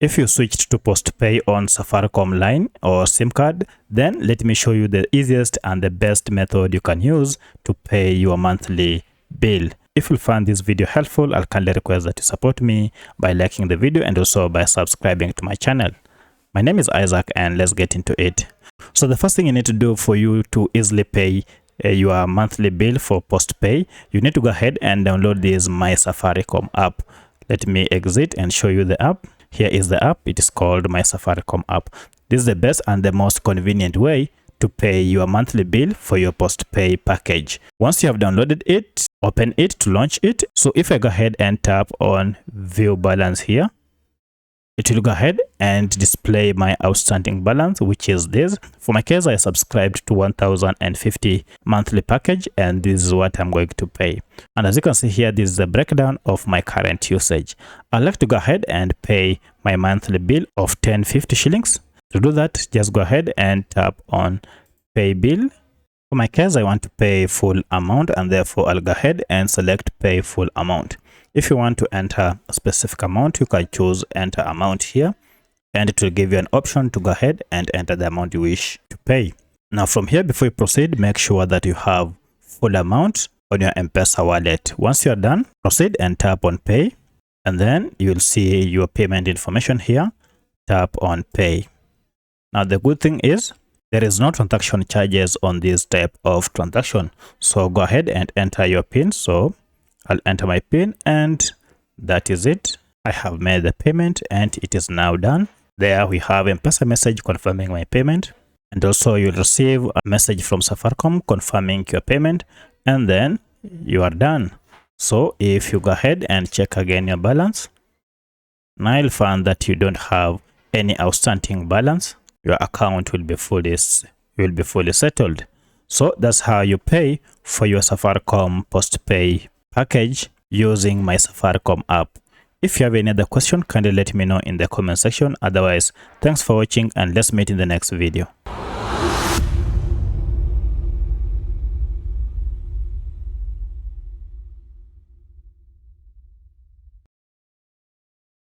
If you switched to PostPay on Safaricom line or SIM card, then let me show you the easiest and the best method you can use to pay your monthly bill. If you find this video helpful, I'll kindly request that you support me by liking the video and also by subscribing to my channel. My name is Isaac and let's get into it. So the first thing you need to do for you to easily pay your monthly bill for PostPay, you need to go ahead and download this MySafaricom app. Let me exit and show you the app. Here is the app. It is called MySafaricom app. This is the best and the most convenient way to pay your monthly bill for your PostPay package. Once you have downloaded it, open it to launch it. So if I go ahead and tap on view balance here, it will go ahead and display my outstanding balance, which is this. For my case, I subscribed to 1050 monthly package, and this is what I'm going to pay. And as you can see here, this is a breakdown of my current usage. I'd like to go ahead and pay my monthly bill of 1050 shillings. To do that, just go ahead and tap on pay bill. For my case, I want to pay full amount, and therefore I'll go ahead and select pay full amount. If you want to enter a specific amount, you can choose enter amount here, and it will give you an option to go ahead and enter the amount you wish to pay. Now from here, before you proceed, make sure that you have full amount on your M-Pesa wallet. Once you are done, proceed and tap on pay, and then you will see your payment information here. Tap on pay. Now the good thing is there is no transaction charges on this type of transaction. So go ahead and enter your PIN. So I'll enter my PIN, and that is it. I have made the payment and it is now done. There we have a M-Pesa message confirming my payment, and also you'll receive a message from Safaricom confirming your payment, and then you are done. So if you go ahead and check again your balance, now you'll find that you don't have any outstanding balance. Your account will be fully settled. So that's how you pay for your Safaricom PostPay package using MySafaricom app. If you have any other question, kindly let me know in the comment section. Otherwise, thanks for watching and let's meet in the next video.